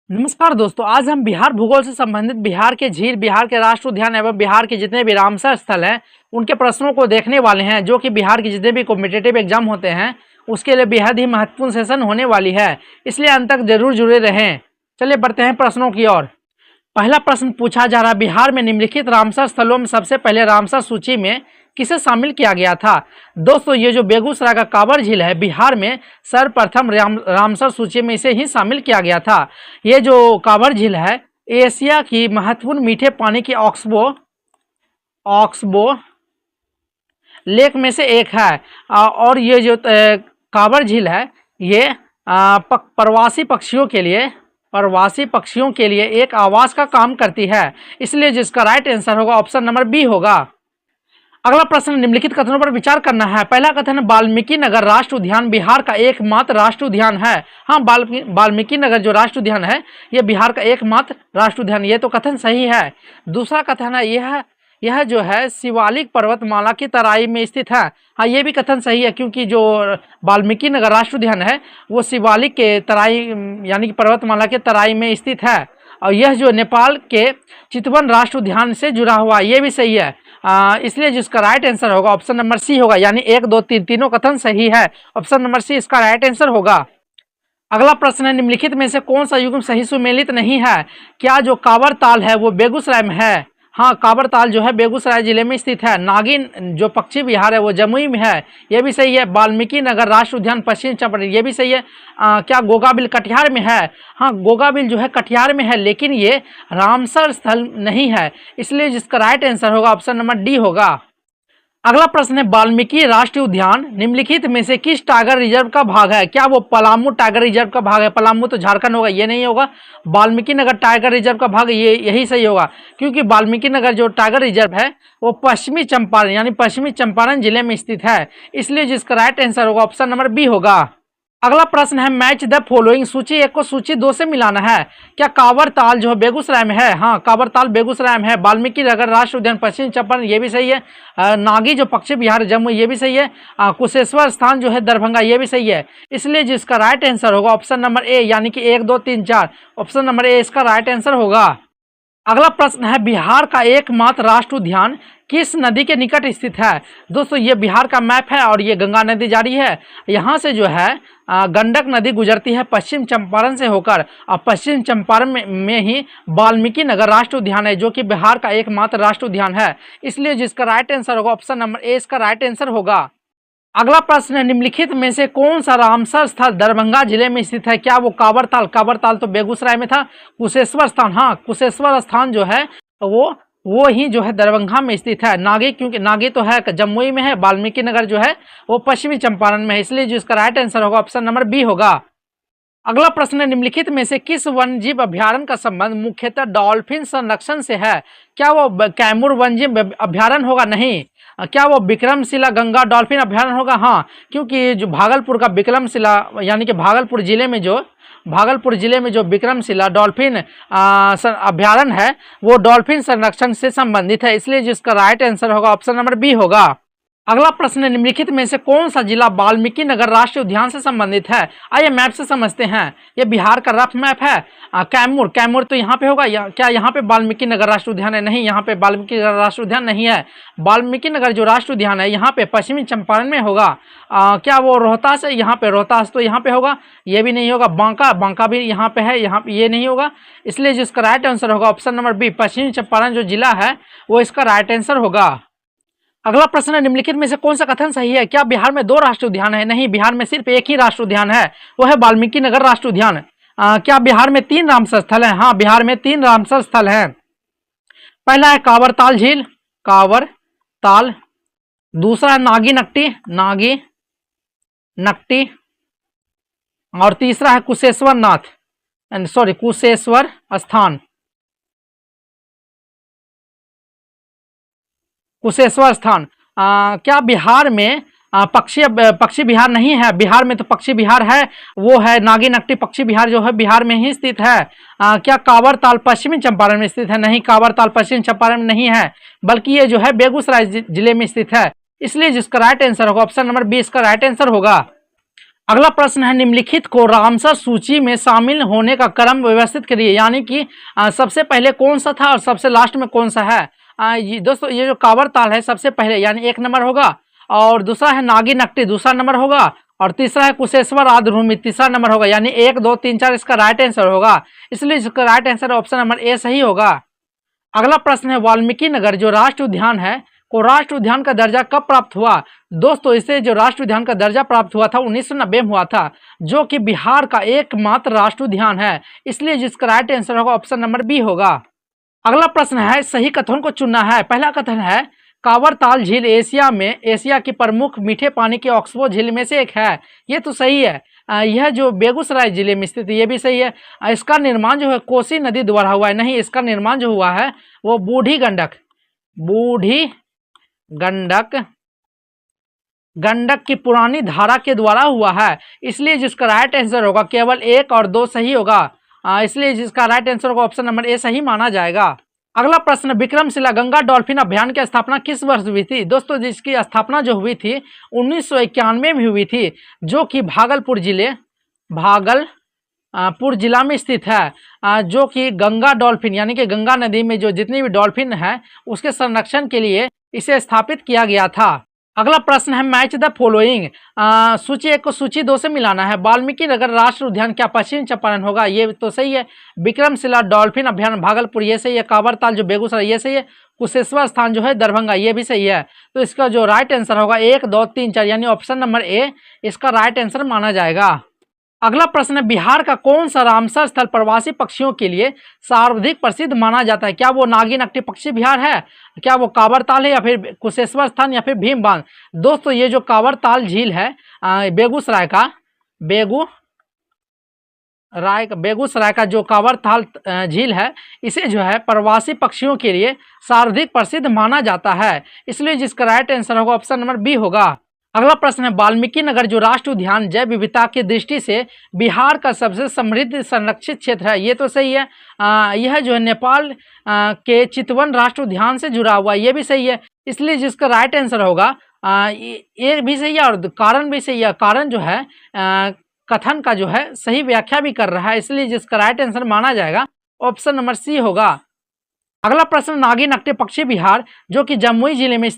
नमस्कार दोस्तों, आज हम बिहार भूगोल से संबंधित बिहार के झील, बिहार के राष्ट्र उद्यान एवं बिहार के जितने भी रामसर स्थल हैं उनके प्रश्नों को देखने वाले हैं, जो कि बिहार के जितने भी कॉम्पिटिटिव एग्जाम होते हैं उसके लिए बेहद ही महत्वपूर्ण सेशन होने वाली है, इसलिए अंत तक जरूर जुड़े रहें। चलिए बढ़ते हैं प्रश्नों की ओर। पहला प्रश्न पूछा जा रहा है, बिहार में निम्नलिखित रामसर स्थलों में सबसे पहले रामसर सूची में किसे शामिल किया गया था। दोस्तों, ये जो बेगूसराय का कांवर झील है, बिहार में सर्वप्रथम रामसर सूची में इसे ही शामिल किया गया था। ये जो कांवर झील है एशिया की महत्वपूर्ण मीठे पानी की ऑक्सबो लेक में से एक है। और ये जो कांवर झील है ये प्रवासी पक्षियों के लिए एक आवास का काम करती है, इसलिए जिसका राइट आंसर होगा ऑप्शन नंबर बी होगा। अगला प्रश्न, निम्नलिखित कथनों पर विचार करना है। पहला कथन, वाल्मीकि नगर राष्ट्र उद्यान बिहार का एकमात्र राष्ट्र उद्यान है। हाँ, वाल्मीकि नगर जो राष्ट्र उद्यान है यह बिहार का एकमात्र राष्ट्र उद्यान, ये तो कथन सही है। दूसरा कथन है, यह जो है शिवालिक पर्वतमाला की तराई में स्थित है। हाँ, ये भी कथन सही है, क्योंकि जो वाल्मीकि नगर राष्ट्र उद्यान है वो शिवालिक के तराई यानी कि पर्वतमाला के तराई में स्थित है। और यह जो नेपाल के चितवन राष्ट्र उद्यान से जुड़ा हुआ, ये भी सही है। इसलिए जिसका राइट आंसर होगा ऑप्शन नंबर सी होगा, यानी 1, 2, 3 तीनों कथन सही है। ऑप्शन नंबर सी इसका राइट आंसर होगा। अगला प्रश्न है, निम्नलिखित में से कौन सा युग्म सही सुमेलित नहीं है। क्या जो कांवर ताल है वो बेगूसराय में है। हाँ, कांवर ताल जो है बेगूसराय जिले में स्थित है। नागिन जो पक्षी विहार है वो जमुई में है, ये भी सही है। वाल्मीकि नगर राष्ट्र उद्यान पश्चिम चंपारण, ये भी सही है। क्या गोगाबिल कटिहार में है। हाँ, गोगाबिल जो है कटिहार में है, लेकिन ये रामसर स्थल नहीं है, इसलिए जिसका राइट आंसर होगा ऑप्शन नंबर डी होगा। अगला प्रश्न है, वाल्मीकि राष्ट्रीय उद्यान निम्नलिखित में से किस टाइगर रिजर्व का भाग है। क्या वो पलामू टाइगर रिजर्व का भाग है। पलामू तो झारखंड होगा, ये नहीं होगा। वाल्मीकि नगर टाइगर रिजर्व का भाग यही सही होगा, क्योंकि वाल्मीकि नगर जो टाइगर रिजर्व है वो पश्चिमी चंपारण यानी पश्चिमी चंपारण जिले में स्थित है, इसलिए जिसका राइट आंसर होगा ऑप्शन नंबर बी होगा। अगला प्रश्न है, मैच द फॉलोइंग, सूची 1 को सूची 2 से मिलाना है। क्या कांवर ताल जो है बेगूसराय में है। हाँ, कांवर ताल बेगूसराय में है। वाल्मीकि नगर राष्ट्र उद्यान पश्चिम चंपारण, ये भी सही है। नागी जो पक्षी विहार जम्मू, ये भी सही है। कुशेश्वर स्थान जो है दरभंगा, ये भी सही है। इसलिए जिसका राइट आंसर होगा ऑप्शन नंबर ए, यानी कि 1, 2, 3, 4, ऑप्शन नंबर ए इसका राइट आंसर होगा। अगला प्रश्न है, बिहार का एकमात्र राष्ट्र उद्यान किस नदी के निकट स्थित है। दोस्तों, ये बिहार का मैप है और ये गंगा नदी जा रही है। यहाँ से जो है गंडक नदी गुजरती है पश्चिम चंपारण से होकर, और पश्चिम चंपारण में ही वाल्मीकि नगर राष्ट्र उद्यान है, जो कि बिहार का एकमात्र राष्ट्र उद्यान है, इसलिए जिसका राइट आंसर होगा ऑप्शन नंबर ए इसका राइट आंसर होगा। अगला प्रश्न है, निम्नलिखित में से कौन सा रामसर स्थल दरभंगा जिले में स्थित है। क्या वो कांवर ताल तो बेगूसराय में था। कुशेश्वर स्थान, हाँ कुशेश्वर स्थान जो है वो ही जो है दरभंगा में स्थित है। नागी, क्योंकि नागी तो है जमुई में है, वाल्मीकि नगर जो है वो पश्चिमी चंपारण में है, इसलिए जिसका राइट आंसर होगा ऑप्शन नंबर बी होगा। अगला प्रश्न है, निम्नलिखित में से किस वन जीव अभ्यारण्य का संबंध मुख्यतः डॉल्फिन संरक्षण से है। क्या वो कैमूर वन्यजीव अभ्यारण्य होगा। नहीं। क्या वो विक्रमशिला गंगा डॉल्फिन अभ्यारण्य होगा। हाँ, क्योंकि जो भागलपुर का विक्रमशिला यानी कि भागलपुर जिले में जो विक्रमशिला डॉल्फिन अभ्यारण्य है वो डॉल्फिन संरक्षण से संबंधित है, इसलिए जिसका राइट आंसर होगा ऑप्शन नंबर बी होगा। अगला प्रश्न है, निम्नलिखित में से कौन सा जिला वाल्मीकि नगर राष्ट्रीय उद्यान से संबंधित है। आइए मैप से समझते हैं। ये बिहार का रफ मैप है। कैमूर तो यहाँ पे होगा। क्या यहाँ पे वाल्मीकि नगर राष्ट्रीय उद्यान है। नहीं, यहाँ पे वाल्मीकि नगर राष्ट्रीय उद्यान नहीं है। वाल्मीकि नगर जो राष्ट्रीय उद्यान है यहाँ पे पश्चिमी चंपारण में होगा। क्या वो रोहतास है। यहाँ पे रोहतास तो यहाँ पे होगा, ये भी नहीं होगा। बांका भी यहाँ पे है, यहाँ पे ये नहीं होगा, इसलिए जिसका राइट आंसर होगा ऑप्शन नंबर बी, पश्चिमी चंपारण जो जिला है वो इसका राइट आंसर होगा। अगला प्रश्न है, निम्नलिखित में से कौन सा कथन सही है। क्या बिहार में 2 राष्ट्रीय उद्यान है। नहीं, बिहार में सिर्फ एक ही राष्ट्रीय उद्यान है, वो है वाल्मीकि नगर राष्ट्रीय उद्यान। क्या बिहार में 3 रामसर स्थल हैं। हाँ, बिहार में 3 रामसर स्थल हैं। पहला है कांवर ताल, दूसरा है नागी नकटी, और तीसरा है कुशेश्वर स्थान। क्या बिहार में पक्षी विहार नहीं है। बिहार में तो पक्षी विहार है, वो है नागी नकटी पक्षी विहार जो है बिहार में ही स्थित है। क्या कांवर ताल पश्चिमी चंपारण में स्थित है। नहीं, कांवर ताल पश्चिम चंपारण में नहीं है, बल्कि ये जो है बेगूसराय जिले में स्थित है, इसलिए जिसका राइट आंसर होगा ऑप्शन नंबर बी इसका राइट आंसर होगा। अगला प्रश्न है निम्नलिखित को रामसर सूची में शामिल होने का क्रम व्यवस्थित करिए, यानी कि सबसे पहले कौन सा था और सबसे लास्ट में कौन सा है। दोस्तों ये जो कांवर ताल है सबसे पहले यानी 1 नंबर होगा, और दूसरा है नागिनट्टी दूसरा नंबर होगा, और तीसरा है कुशेश्वर आद्रभूमि तीसरा नंबर होगा, यानी 1 2 3 4 इसका राइट आंसर होगा। इसलिए इसका right answer option number A सही होगा। अगला प्रश्न है वाल्मीकि नगर जो राष्ट्रीय उद्यान है को राष्ट्रीय उद्यान का दर्जा कब प्राप्त हुआ। दोस्तों इसे जो राष्ट्रीय उद्यान का दर्जा प्राप्त हुआ था 1990 में हुआ था, जो कि बिहार का एकमात्र राष्ट्रीय उद्यान है। इसलिए जिसका राइट आंसर होगा ऑप्शन नंबर बी होगा। अगला प्रश्न है सही कथन को चुनना है। पहला कथन है कांवर ताल झील एशिया की प्रमुख मीठे पानी की ऑक्सबो झील में से एक है। ये तो सही है। यह जो बेगूसराय जिले में स्थित है ये भी सही है। इसका निर्माण जो है कोसी नदी द्वारा हुआ है, नहीं इसका निर्माण जो हुआ है वो बूढ़ी गंडक की पुरानी धारा के द्वारा हुआ है। इसलिए जिसका राइट आंसर होगा केवल 1 और 2 सही होगा। इसलिए जिसका राइट आंसर होगा ऑप्शन नंबर ए सही माना जाएगा। अगला प्रश्न विक्रमशिला गंगा डॉल्फिन अभियान की स्थापना किस वर्ष हुई थी। दोस्तों जिसकी स्थापना जो हुई थी 1991 में हुई थी, जो कि भागलपुर जिला में स्थित है, जो कि गंगा डॉल्फिन यानी कि गंगा नदी में जो जितनी भी डॉल्फिन है उसके संरक्षण के लिए इसे स्थापित किया गया था। अगला प्रश्न है मैच द फॉलोइंग। सूची 1 को सूची 2 से मिलाना है। वाल्मीकि नगर राष्ट्रीय उद्यान क्या पश्चिम चंपारण होगा। ये तो सही है। विक्रमशिला डॉल्फिन अभ्यारण्य भागलपुर ये सही है। कांवर ताल जो बेगूसराय ये सही है। कुशेश्वर स्थान जो है दरभंगा ये भी सही है। तो इसका जो राइट आंसर होगा 1 2 3 4 यानी ऑप्शन नंबर ए इसका राइट आंसर माना जाएगा। अगला प्रश्न है बिहार का कौन सा रामसर स्थल प्रवासी पक्षियों के लिए सर्वाधिक प्रसिद्ध माना जाता है। क्या वो नागिनट्टी पक्षी विहार है, क्या वो कांवर ताल है, या फिर कुशेश्वर स्थान, या फिर भीम बांध। दोस्तों ये जो कांवर ताल झील है बेगूसराय का जो कांवर ताल झील है इसे जो है प्रवासी पक्षियों के लिए सर्वाधिक प्रसिद्ध माना जाता है। इसलिए जिसका राइट आंसर होगा ऑप्शन नंबर बी होगा। अगला प्रश्न है वाल्मीकि नगर जो राष्ट्रीय उद्यान जैव विविधता की दृष्टि से बिहार का सबसे समृद्ध संरक्षित क्षेत्र है। ये तो सही है। यह जो है नेपाल के चितवन राष्ट्रीय उद्यान से जुड़ा हुआ है। ये भी सही है। इसलिए जिसका राइट आंसर होगा ये भी सही है और कारण भी सही है। कारण जो है कथन का जो है सही व्याख्या भी कर रहा है। इसलिए जिसका राइट आंसर माना जाएगा ऑप्शन नंबर सी होगा। अगला प्रश्न नागिनट्टी पक्षी विहार जो कि जमुई जिले में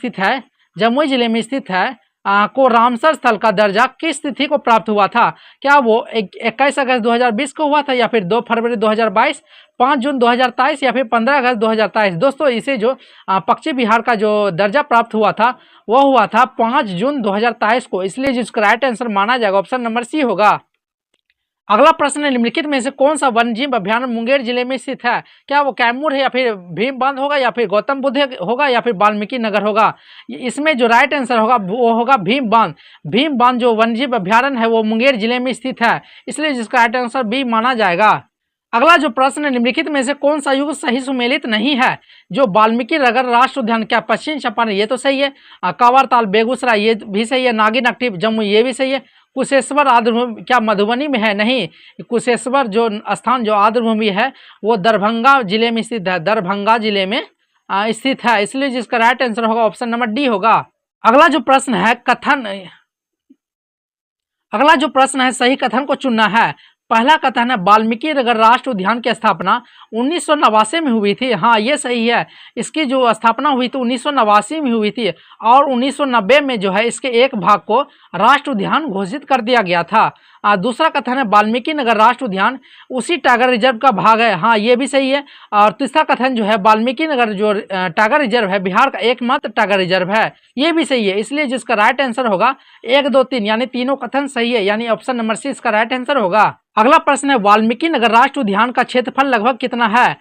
स्थित है को रामसर स्थल का दर्जा किस तिथि को प्राप्त हुआ था। क्या वो 21 अगस्त 2020 को हुआ था, या फिर 2 फरवरी 2022, 5 जून 2023, या फिर 15 अगस्त 2023। दोस्तों इसे जो पक्षी विहार का जो दर्जा प्राप्त हुआ था वह हुआ था 5 जून 2023 को। इसलिए जिसका राइट आंसर माना जाएगा ऑप्शन नंबर सी होगा। अगला प्रश्न है निम्नलिखित में से कौन सा वन्यजीव अभ्यारण्य मुंगेर जिले में स्थित है। क्या वो कैमूर है, या फिर भीम बांध होगा, या फिर गौतम बुद्ध होगा, या फिर वाल्मीकि नगर होगा। इसमें जो राइट आंसर होगा वो होगा भीम बांध जो वन्यजीव अभ्यारण्य है वो मुंगेर जिले में स्थित है। इसलिए जिसका राइट आंसर बी माना जाएगा। अगला जो प्रश्न है निम्नलिखित में से कौन सा युग सही सुमेलित नहीं है। जो वाल्मीकि नगर राष्ट्रीय उद्यान क्या पश्चिम चंपारण ये तो सही है। कांवर ताल बेगूसराय ये भी सही है। नागिनट्टी जम्मू ये भी सही है। कुशेश्वर आर्द्रभूमि क्या मधुबनी में है, नहीं। कुशेश्वर जो स्थान जो आर्द्रभूमि है वो दरभंगा जिले में स्थित है। दरभंगा जिले में स्थित है। इसलिए जिसका राइट आंसर होगा ऑप्शन नंबर डी होगा। अगला जो प्रश्न है सही कथन को चुनना है। पहला कथन है वाल्मीकि नगर राष्ट्रीय उद्यान की स्थापना 1989 में हुई थी। हाँ ये सही है। इसकी जो स्थापना हुई थी 1989 में हुई थी, और 1990 में जो है इसके एक भाग को राष्ट्रीय उद्यान घोषित कर दिया गया था। दूसरा कथन है वाल्मीकि नगर राष्ट्रीय उद्यान उसी टाइगर रिजर्व का भाग है। हाँ ये भी सही है। और तीसरा कथन जो है वाल्मीकि नगर जो टाइगर रिजर्व है बिहार का एकमात्र टाइगर रिजर्व है। ये भी सही है। इसलिए जिसका राइट आंसर होगा 1 2 3 यानी तीनों कथन सही है, यानी ऑप्शन नंबर सी इसका राइट आंसर होगा। अगला प्रश्न है वाल्मीकि नगर राष्ट्रीय उद्यान का क्षेत्रफल लगभग कितना है।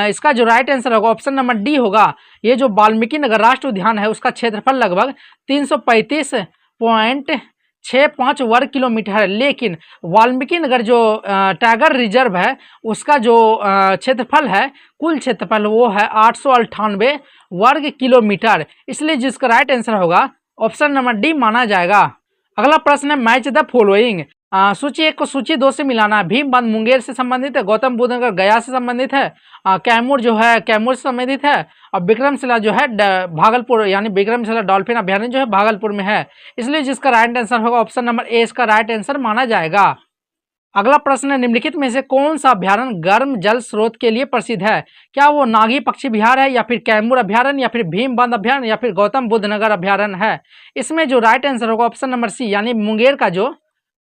इसका जो राइट आंसर होगा ऑप्शन नंबर डी होगा। ये जो वाल्मीकि नगर राष्ट्रीय उद्यान है उसका क्षेत्रफल लगभग 335.65 वर्ग किलोमीटर है। लेकिन वाल्मीकि नगर जो टाइगर रिजर्व है उसका जो क्षेत्रफल है कुल क्षेत्रफल वो है 898 वर्ग किलोमीटर। इसलिए जिसका राइट आंसर होगा ऑप्शन नंबर डी माना जाएगा। अगला प्रश्न है मैच द फॉलोइंग। सूची 1 को सूची 2 से मिलाना है। भीम बांध मुंगेर से संबंधित है, गौतम बुद्ध नगर गया से संबंधित है, कैमूर जो है कैमूर से संबंधित है, और विक्रमशिला जो है भागलपुर यानी विक्रमशिला डॉल्फिन अभ्यारण्य जो है भागलपुर में है। इसलिए जिसका राइट आंसर होगा ऑप्शन नंबर ए इसका राइट आंसर माना जाएगा। अगला प्रश्न है, निम्नलिखित में से कौन सा अभ्यारण्य गर्म जल स्रोत के लिए प्रसिद्ध है? क्या वो नागी पक्षी विहार है, या फिर कैमूर अभ्यारण्य, या फिर भीम बांध अभ्यारण्य, या फिर गौतम बुद्ध नगर अभ्यारण्य है? इसमें जो राइट आंसर होगा ऑप्शन नंबर सी यानी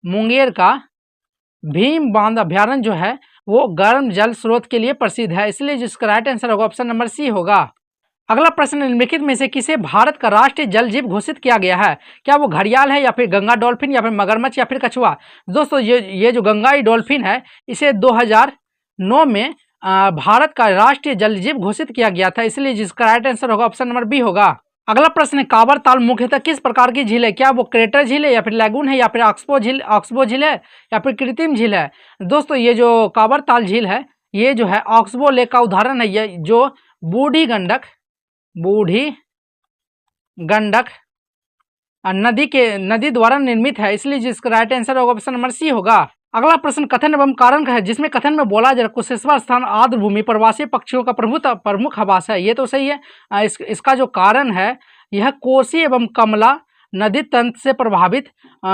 मुंगेर का भीम बांध अभ्यारण्य जो है वो गर्म जल स्रोत के लिए प्रसिद्ध है। इसलिए जिसका राइट आंसर होगा ऑप्शन नंबर सी होगा। अगला प्रश्न, निम्नलिखित में से किसे भारत का राष्ट्रीय जल जीव घोषित किया गया है? क्या वो घड़ियाल है, या फिर गंगा डॉल्फिन, या फिर मगरमच्छ, या फिर कछुआ? दोस्तों ये जो गंगाई डॉल्फिन है इसे 2009 में भारत का राष्ट्रीय जल जीव घोषित किया गया था। इसलिए जिसका राइट आंसर होगा ऑप्शन नंबर बी होगा। अगला प्रश्न है, काबर ताल मुख्यतः किस प्रकार की झील है? क्या वो क्रेटर झील है, या फिर लैगून है, या फिर ऑक्सबो झील है, या फिर कृत्रिम झील है? दोस्तों ये जो काबर ताल झील है ये जो है ऑक्सबो लेक का उदाहरण है। ये जो बूढ़ी गंडक नदी द्वारा निर्मित है। इसलिए जिसका राइट आंसर होगा ऑप्शन नंबर सी होगा। अगला प्रश्न कथन एवं कारण का है, जिसमें कथन में बोला जा रहा कुशेश्वर स्थान आर्द्र भूमि प्रवासी पक्षियों का प्रमुख आवास है। ये तो सही है। इसका जो कारण है यह कोसी एवं कमला नदी तंत्र से प्रभावित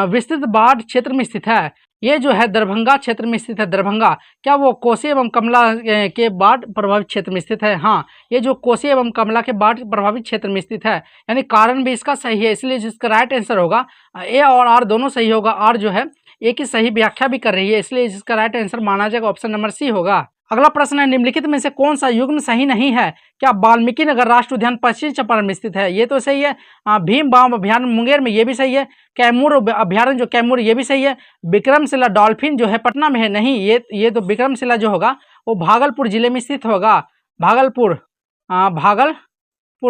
विस्तृत बाढ़ क्षेत्र में स्थित है। ये जो है दरभंगा क्षेत्र में स्थित है। दरभंगा क्या वो कोसी एवं कमला के बाढ़ प्रभावित क्षेत्र में स्थित है? हाँ, ये जो कोसी एवं कमला के बाढ़ प्रभावित क्षेत्र में स्थित है, यानी कारण भी इसका सही है। इसलिए जिसका राइट आंसर होगा ए और आर दोनों सही होगा। आर जो है ए की सही व्याख्या भी कर रही है, इसलिए जिसका राइट आंसर माना जाएगा ऑप्शन नंबर सी होगा। अगला प्रश्न है, निम्नलिखित में से कौन सा युग्म सही नहीं है? क्या वाल्मीकि नगर राष्ट्रीय उद्यान पश्चिम चंपारण में स्थित है? ये तो सही है। भीम बांध अभ्यारण्य मुंगेर में, ये भी सही है। कैमूर अभ्यारण्य जो कैमूर, ये भी सही है। विक्रमशिला डॉल्फिन जो है पटना में है, नहीं, ये तो विक्रमशिला जो होगा वो भागलपुर जिले में स्थित होगा। भागलपुर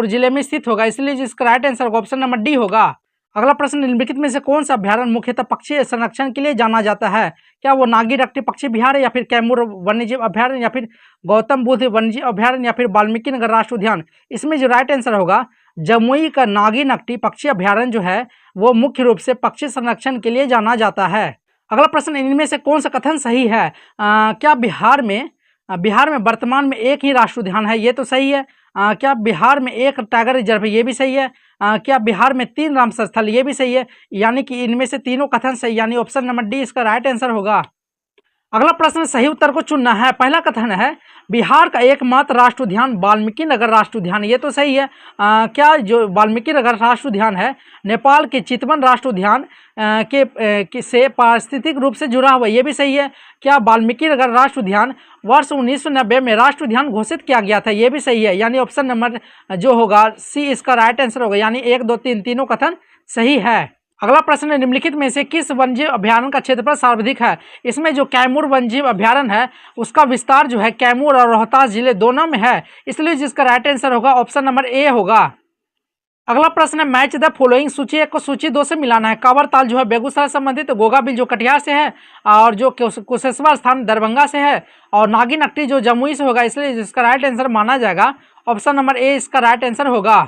जिले में स्थित होगा। इसलिए जिसका right answer option number D होगा। अगला प्रश्न, निम्नलिखित में से कौन सा अभ्यारण्य मुख्यतः पक्षी संरक्षण के लिए जाना जाता है? क्या वो नागीरट्टी पक्षी विहार है, या फिर कैमूर वन्यजीव अभ्यारण्य, या फिर गौतम बुद्ध वन्यजीव अभ्यारण्य, या फिर वाल्मीकि नगर राष्ट्रीय उद्यान? इसमें जो राइट आंसर होगा जमुई का नागीनट्टी पक्षी अभ्यारण्य जो है वो मुख्य रूप से पक्षी संरक्षण के लिए जाना जाता है। अगला प्रश्न, इनमें से कौन सा कथन सही है? क्या बिहार में वर्तमान में एक ही राष्ट्रीय उद्यान है? ये तो सही है। क्या बिहार में एक टाइगर रिजर्व है? ये भी सही है। क्या बिहार में 3 रामसर स्थल? ये भी सही है। यानी कि इनमें से तीनों कथन सही, यानी ऑप्शन नंबर डी इसका राइट आंसर होगा। अगला प्रश्न, सही उत्तर को चुनना है। पहला कथन है बिहार का एकमात्र राष्ट्रीय उद्यान वाल्मीकि नगर राष्ट्रीय उद्यान, ये तो सही है। क्या जो वाल्मीकि नगर राष्ट्रीय उद्यान है नेपाल के चितवन राष्ट्रीय उद्यान से पारिस्थितिक रूप से जुड़ा हुआ? ये भी सही है। क्या वाल्मीकि नगर राष्ट्रीय उद्यान वर्ष 1990 में राष्ट्रीय उद्यान घोषित किया गया था? ये भी सही है। यानी ऑप्शन नंबर जो होगा सी इसका राइट आंसर होगा, यानी 1, 2, 3 तीनों कथन सही है। अगला प्रश्न है, निम्नलिखित में से किस वन्यजीव अभ्यारण्य का क्षेत्रफल सर्वाधिक है? इसमें जो कैमूर वन्यजीव अभ्यारण्य है उसका विस्तार जो है कैमूर और रोहतास जिले दोनों में है। इसलिए जिसका राइट आंसर होगा ऑप्शन नंबर ए होगा। अगला प्रश्न है, मैच द फॉलोइंग सूची 1 को सूची 2 से मिलाना है। कांवर ताल जो है बेगूसराय संबंधित, गोगा बिल जो कटिहार से है, और जो कुशेश्वर स्थान दरभंगा से है, और नागीनट्टी जो जमुई से होगा। इसलिए जिसका राइट आंसर माना जाएगा ऑप्शन नंबर ए इसका राइट आंसर होगा।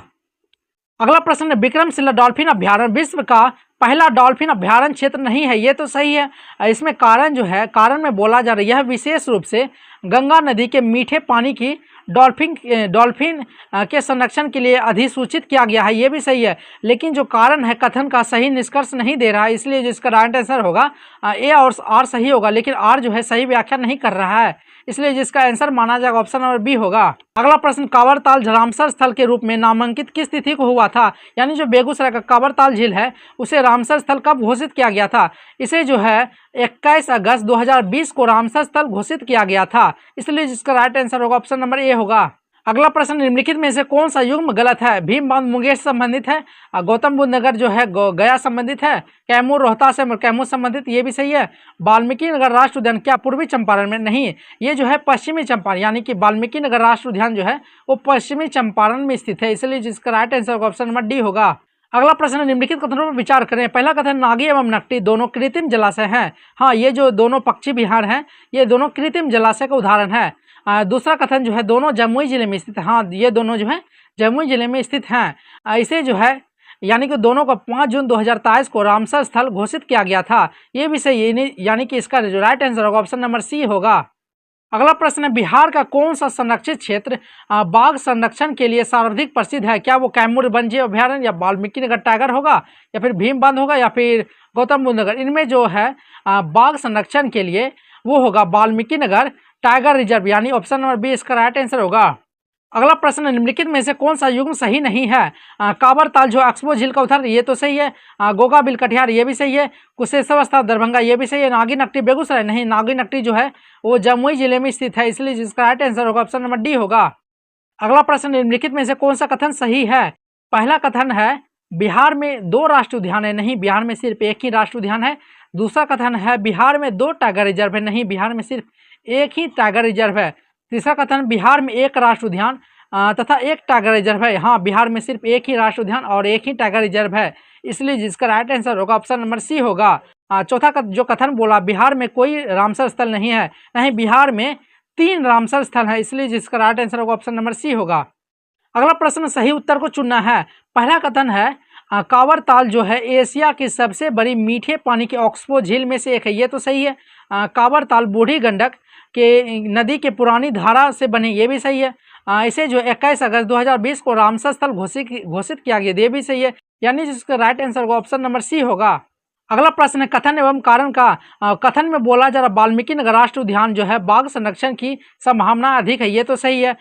अगला प्रश्न है, विक्रमशिला डॉल्फिन अभ्यारण्य विश्व का पहला डॉल्फिन अभ्यारण्य क्षेत्र नहीं है? ये तो सही है। इसमें कारण जो है, कारण में बोला जा रहा है यह विशेष रूप से गंगा नदी के मीठे पानी की डॉल्फिन के संरक्षण के लिए अधिसूचित किया गया है। ये भी सही है, लेकिन जो कारण है कथन का सही निष्कर्ष नहीं दे रहा है। इसलिए जिसका राइट आंसर होगा ए और आर सही होगा, लेकिन आर जो है सही व्याख्या नहीं कर रहा है। इसलिए जिसका आंसर माना जाएगा ऑप्शन नंबर बी होगा। अगला प्रश्न, कांवर ताल रामसर स्थल के रूप में नामांकित किस तिथि को हुआ था? यानी जो बेगूसराय का कांवर ताल झील है उसे रामसर स्थल कब घोषित किया गया था? इसे जो है 21 अगस्त 2020 को रामसर स्थल घोषित किया गया था। इसलिए जिसका राइट आंसर होगा ऑप्शन नंबर ए होगा। अगला प्रश्न, निम्नलिखित में से कौन सा युग्म गलत है? भीम बांध मुंगेर से संबंधित है, गौतम बुद्ध नगर जो है गया संबंधित है, कैमूर रोहतास से कैमूर संबंधित, ये भी सही है। वाल्मीकि नगर राष्ट्रीय उद्यान क्या पूर्वी चंपारण में? नहीं, ये जो है पश्चिमी चंपारण, यानी कि वाल्मीकि नगर राष्ट्रीय उद्यान जो है वो पश्चिमी चंपारण में स्थित है। इसलिए जिसका right answer option number D होगा। अगला प्रश्न, निम्नलिखित कथनों पर विचार करें। पहला कथन, नागी एवं नकटी दोनों कृत्रिम जलाशय हैं। हाँ, ये जो दोनों पक्षी विहार हैं ये दोनों कृत्रिम जलाशय का उदाहरण है। दूसरा कथन जो है दोनों जमुई जिले में स्थित है। हाँ, ये दोनों जो है जमुई जिले में स्थित हैं। इसे जो है यानी कि दोनों को 5 जून 2023 को रामसर स्थल घोषित किया गया था। ये भी सही, यानी कि इसका जो राइट आंसर होगा ऑप्शन नंबर सी होगा। अगला प्रश्न है, बिहार का कौन सा संरक्षित क्षेत्र बाघ संरक्षण के लिए सर्वाधिक प्रसिद्ध है? क्या वो कैमूर वन्यजीव अभयारण्य या वाल्मीकि नगर टाइगर होगा या फिर भीम बांध होगा या फिर गौतम बुद्ध नगर? इनमें जो है बाघ संरक्षण के लिए वो होगा वाल्मीकि नगर टाइगर रिजर्व, यानी ऑप्शन नंबर बी इसका राइट आंसर होगा। अगला प्रश्न, निम्नलिखित में से कौन सा युग्म सही नहीं है? काबर ताल जो एक्सपो झील का उधर, ये तो सही है। गोगा बिल कटिहार, ये भी सही है। कुशेश्वर स्थान दरभंगा, ये भी सही है। नागिनट्टी बेगूसराय, नहीं, नागिनट्टी जो है वो जमुई जिले में स्थित है, इसलिए जिसका राइट आंसर होगा ऑप्शन नंबर डी होगा। अगला प्रश्न, निम्नलिखित में से कौन सा कथन सही है? पहला कथन है बिहार में 2 राष्ट्रीय उद्यान है, नहीं, बिहार में सिर्फ एक ही राष्ट्रीय उद्यान है। दूसरा कथन है बिहार में 2 टाइगर रिजर्व है, नहीं, बिहार में सिर्फ एक ही टाइगर रिजर्व है। तीसरा कथन बिहार में 1 राष्ट्रीय उद्यान तथा 1 टाइगर रिजर्व है, हाँ, बिहार में सिर्फ एक ही राष्ट्रीय उद्यान और एक ही टाइगर रिजर्व है, इसलिए जिसका राइट आंसर होगा ऑप्शन नंबर सी होगा। चौथा जो कथन बोला बिहार में कोई रामसर स्थल नहीं है, नहीं, बिहार में 3 रामसर स्थल है, इसलिए जिसका राइट आंसर होगा ऑप्शन नंबर सी होगा। अगला प्रश्न, सही उत्तर को चुनना है। पहला कथन है कांवर ताल जो है एशिया की सबसे बड़ी मीठे पानी की ऑक्सबो झील में से एक है, ये तो सही है। कांवर ताल बूढ़ी गंडक के नदी के पुरानी धारा से बने, ये भी सही है। इसे जो 21 अगस्त 2020 को रामसर स्थल घोषित किया गया, ये भी सही है, यानी जिसका राइट आंसर होगा ऑप्शन नंबर सी होगा। अगला प्रश्न है कथन एवं कारण का। कथन में बोला जा रहा वाल्मीकि नगर राष्ट्रीय उद्यान जो है बाघ संरक्षण की संभावना अधिक है, ये तो सही है।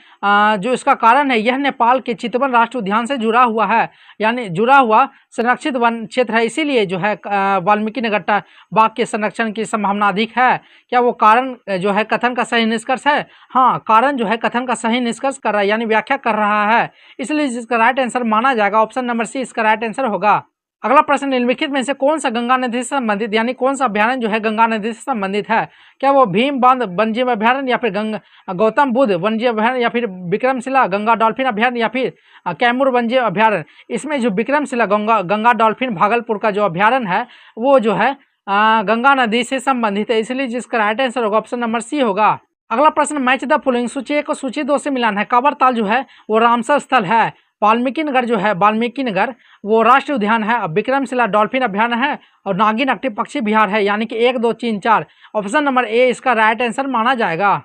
जो इसका कारण है यह नेपाल के चितवन राष्ट्रीय उद्यान से जुड़ा हुआ है, यानी जुड़ा हुआ संरक्षित वन क्षेत्र है, इसीलिए जो है वाल्मीकि नगर बाघ के संरक्षण की संभावना अधिक है। क्या वो कारण जो है कथन का सही निष्कर्ष है? हाँ, कारण जो है कथन का सही निष्कर्ष कर रहा है, यानी व्याख्या कर रहा है, इसलिए जिसका राइट आंसर माना जाएगा ऑप्शन नंबर सी इसका राइट आंसर होगा। अगला प्रश्न, निम्नलिखित में से कौन सा गंगा नदी से संबंधित, यानी कौन सा अभ्यारण्य जो है गंगा नदी से संबंधित है? क्या वो भीम बांध वन्यजीव अभ्यारण्य या फिर गौतम बुद्ध वन्यजीव अभ्यारण्य या फिर विक्रमशिला गंगा डॉल्फिन अभ्यारण्य या फिर कैमूर वन्यजीव अभ्यारण्य? इसमें जो विक्रमशिला गंगा डॉल्फिन भागलपुर का जो अभ्यारण्य है वो जो है गंगा नदी से संबंधित है, इसलिए जिसका राइट आंसर होगा ऑप्शन नंबर सी होगा। अगला प्रश्न, मैच द फॉलोइंग, सूची 1 को सूची 2 से मिलाना है। कांवर ताल जो है वो रामसर स्थल है, वाल्मीकि नगर जो है वाल्मीकि नगर वो राष्ट्रीय उद्यान है, विक्रमशिला डॉल्फिन अभ्यारण्य है और नागिनट्टी पक्षी विहार है, यानी कि 1, 2, 3, 4 ऑप्शन नंबर ए इसका राइट आंसर माना जाएगा।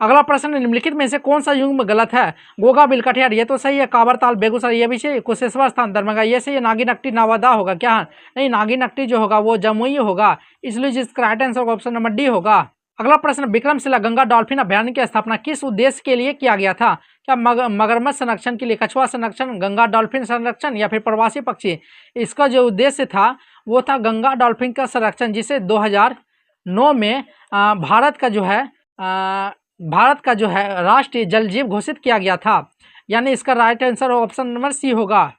अगला प्रश्न, निम्नलिखित में से कौन सा युग्म गलत है? गोगा बिल कटिहार, ये तो सही है। कांवर ताल बेगूसराय, ये भी सही। कुशेश्वर स्थान दरभंगा, ये सही है। नागिनट्टी नवादा होगा क्या? नहीं, नागिनट्टी जो होगा वो जमुई होगा, इसलिए जिसका right answer option number D होगा। अगला प्रश्न, विक्रमशिला गंगा डॉल्फिन अभ्यारण्य की स्थापना किस उद्देश्य के लिए किया गया था? क्या मगरमच्छ संरक्षण के लिए, कछुआ संरक्षण, गंगा डॉल्फिन संरक्षण या फिर प्रवासी पक्षी? इसका जो उद्देश्य था वो था गंगा डॉल्फिन का संरक्षण, जिसे 2009 में भारत का जो है राष्ट्रीय जल जीव घोषित किया गया था, यानी इसका right answer option number C होगा।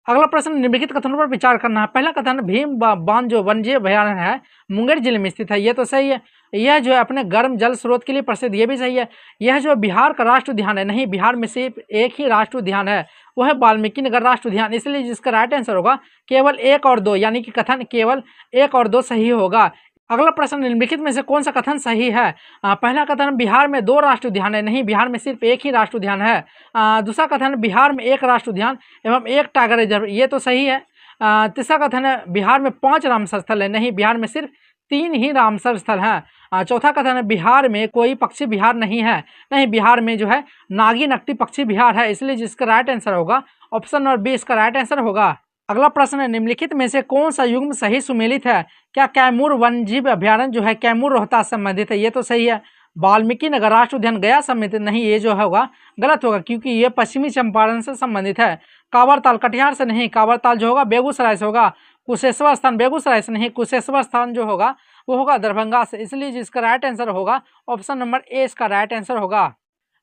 अगला प्रश्न, निम्नलिखित कथनों पर विचार करना है। पहला कथन भीम बांध जो वन्यजीव अभयारण्य है मुंगेर जिले में स्थित है, ये तो सही है। यह जो है अपने गर्म जल स्रोत के लिए प्रसिद्ध, ये भी सही है। यह जो बिहार का राष्ट्रीय उद्यान है, नहीं, बिहार में सिर्फ एक ही राष्ट्रीय उद्यान है, वो है वाल्मीकि नगर राष्ट्रीय उद्यान, इसलिए जिसका राइट आंसर होगा केवल 1 और 2, यानी कि कथन केवल 1 और 2 सही होगा। अगला प्रश्न, निम्नलिखित में से कौन सा कथन सही है? पहला कथन बिहार में 2 राष्ट्रीय उद्यान है, नहीं, बिहार में सिर्फ एक ही राष्ट्रीय उद्यान है। दूसरा कथन बिहार में 1 राष्ट्रीय उद्यान एवं 1 टाइगर रिजर्व, ये तो सही है। तीसरा कथन है बिहार में 5 रामसर स्थल है, नहीं, बिहार में सिर्फ 3 ही रामसर स्थल हैं। चौथा कथन है बिहार में कोई पक्षी विहार नहीं है, नहीं, बिहार में जो है नागिनट्टी पक्षी विहार है, इसलिए जिसका राइट आंसर होगा ऑप्शन नंबर बी इसका राइट आंसर होगा। अगला प्रश्न है, निम्नलिखित में से कौन सा युग्म सही सुमेलित है? क्या कैमूर वन्यजीव अभ्यारण्य जो है कैमूर रोहतास संबंधित है, ये तो सही है। वाल्मीकि नगर राष्ट्रीय उद्यान गया संबंधित, नहीं, ये जो होगा गलत होगा क्योंकि ये पश्चिमी चंपारण से संबंधित है। कांवर ताल कटिहार से नहीं, कांवर ताल जो होगा बेगूसराय से होगा। कुशेश्वर स्थान बेगूसराय से नहीं, कुशेश्वर स्थान जो होगा वो होगा दरभंगा से, इसलिए जिसका राइट आंसर होगा ऑप्शन नंबर ए इसका राइट आंसर होगा।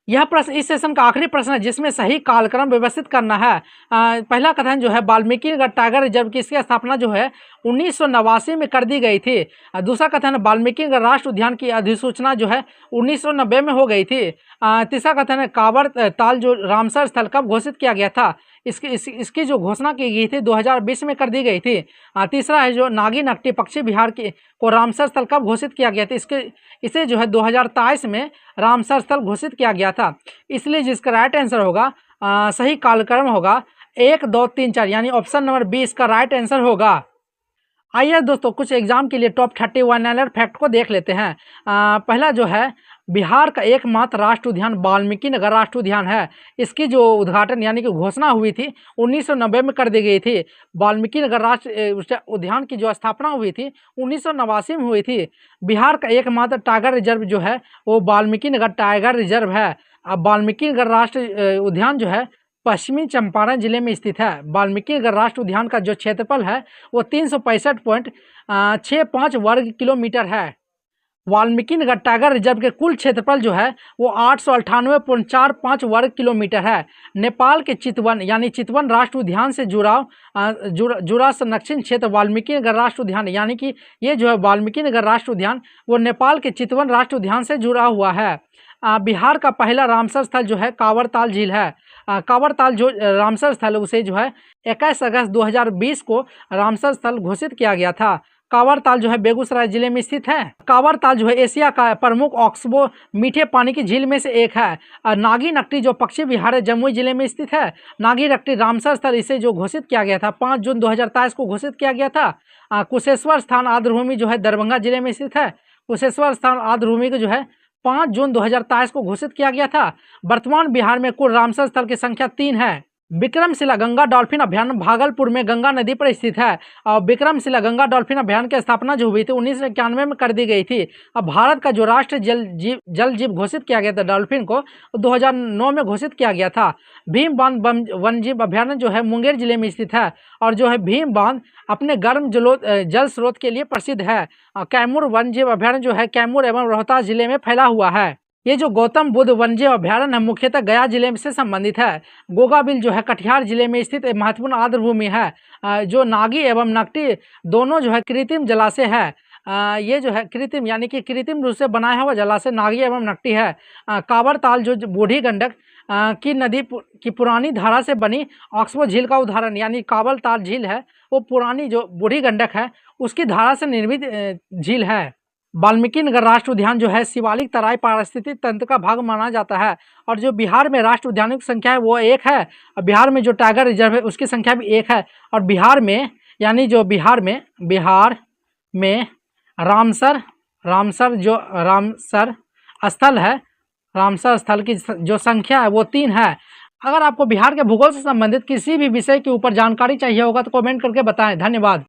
यह प्रश्न इस सेशन का आखिरी प्रश्न है जिसमें सही कालक्रम व्यवस्थित करना है। पहला कथन जो है वाल्मीकि नगर टाइगर रिजर्व की इसकी स्थापना जो है 1989 में कर दी गई थी। दूसरा कथन वाल्मीकि नगर राष्ट्रीय उद्यान की अधिसूचना जो है 1990 में हो गई थी। तीसरा कथन है कांवर ताल जो रामसर स्थल कब घोषित किया गया था? इसकी जो घोषणा की गई थी 2020 में कर दी गई थी। तीसरा है जो नागिनट्टी पक्षी विहार को रामसर स्थल कब घोषित किया गया था? इसे जो है 2023 में रामसर स्थल घोषित किया गया था, इसलिए जिसका राइट आंसर होगा सही कालक्रम होगा 1, 2, 3, 4 यानी ऑप्शन नंबर बी इसका राइट आंसर होगा। आइए दोस्तों कुछ एग्जाम के लिए टॉप 31 अलर्ट फैक्ट को देख लेते हैं। पहला जो है, बिहार का एकमात्र राष्ट्रीय उद्यान वाल्मीकि नगर राष्ट्रीय उद्यान है। इसकी जो उद्घाटन यानी कि घोषणा हुई थी 1990 में कर दी गई थी। वाल्मीकि नगर राष्ट्रीय उद्यान की जो स्थापना हुई थी 1989 में हुई थी। बिहार का एकमात्र टाइगर रिजर्व जो है वो वाल्मीकि नगर टाइगर रिजर्व है। अब वाल्मीकि नगर राष्ट्रीय उद्यान जो है पश्चिमी चंपारण जिले में स्थित है। वाल्मीकि नगर राष्ट्रीय उद्यान का जो क्षेत्रफल है वो 365.65 वर्ग किलोमीटर है। वाल्मीकि नगर टाइगर रिजर्व के कुल क्षेत्रफल जो है वो 898.45 वर्ग किलोमीटर है। नेपाल के चितवन यानी चितवन राष्ट्रीय उद्यान से जुड़ा संरक्षित क्षेत्र वाल्मीकि नगर राष्ट्रीय उद्यान यानी कि ये जो है वाल्मीकि नगर राष्ट्रीय उद्यान वो नेपाल के चितवन राष्ट्रीय उद्यान से जुड़ा हुआ है। बिहार का पहला रामसर स्थल जो है कांवरताल झील है। कांवरताल जो रामसर स्थल उसे जो है 21 अगस्त 2020 को रामसर स्थल घोषित किया गया था। कांवरताल जो है बेगूसराय जिले में स्थित है। कांवरताल जो है एशिया का प्रमुख ऑक्सबो मीठे पानी की झील में से एक है। नागीनक्टी जो पश्चिम बिहार है जमुई जिले में स्थित है। नागीनक्टी रामसर स्थल इसे जो घोषित किया गया था 5 जून 2023 को घोषित किया गया था। कुशेश्वर स्थान आर्द्रभूमि जो है दरभंगा जिले में स्थित है। कुशेश्वर स्थान आर्द्रभूमि को जो है 5 जून 2023 को घोषित किया गया था। वर्तमान बिहार में कुल रामसर स्थल की संख्या 3 है। विक्रमशिला गंगा डॉल्फिन अभ्यारण्य भागलपुर में गंगा नदी पर स्थित है। और विक्रमशिला गंगा डॉल्फिन अभ्यारण्य की स्थापना जो हुई थी 1991 में कर दी गई थी। अब भारत का जो राष्ट्रीय जल जीव घोषित किया गया था डॉल्फिन को 2009 में घोषित किया गया था। भीम बांध वन जीव अभ्यारण्य जो है मुंगेर जिले में स्थित है। और जो है भीम बांध अपने गर्म जल स्रोत के लिए प्रसिद्ध है। कैमूर वन जीव अभ्यारण्य जो है कैमूर एवं रोहतास जिले में फैला हुआ है। ये जो गौतम बुद्ध वन्यजीव अभ्यारण्य है मुख्यतः गया जिले से संबंधित है। गोगाबिल जो है कटिहार जिले में स्थित एक महत्वपूर्ण आर्द्रभूमि है। जो नागी एवं नकटी दोनों जो है कृत्रिम जलाशय है। ये जो है कृत्रिम यानी कि कृत्रिम रूप से बनाया हुआ जलाशय नागी एवं नकटी है। कांवरताल जो बूढ़ी गंडक की नदी की पुरानी धारा से बनी ऑक्सबो झील का उदाहरण यानी कांवरताल झील है वो पुरानी जो बूढ़ी गंडक है उसकी धारा से निर्मित झील है। वाल्मीकि नगर राष्ट्रीय उद्यान जो है शिवालिक तराई पारिस्थितिक तंत्र का भाग माना जाता है। और जो बिहार में राष्ट्रीय उद्यानों की संख्या है वो 1 है। और बिहार में जो टाइगर रिजर्व है उसकी संख्या भी 1 है। और बिहार में यानी जो बिहार में रामसर जो रामसर स्थल है रामसर स्थल की जो संख्या है वो 3 है। अगर आपको बिहार के भूगोल से संबंधित किसी भी विषय के ऊपर जानकारी चाहिए होगा तो कमेंट करके बताएं। धन्यवाद।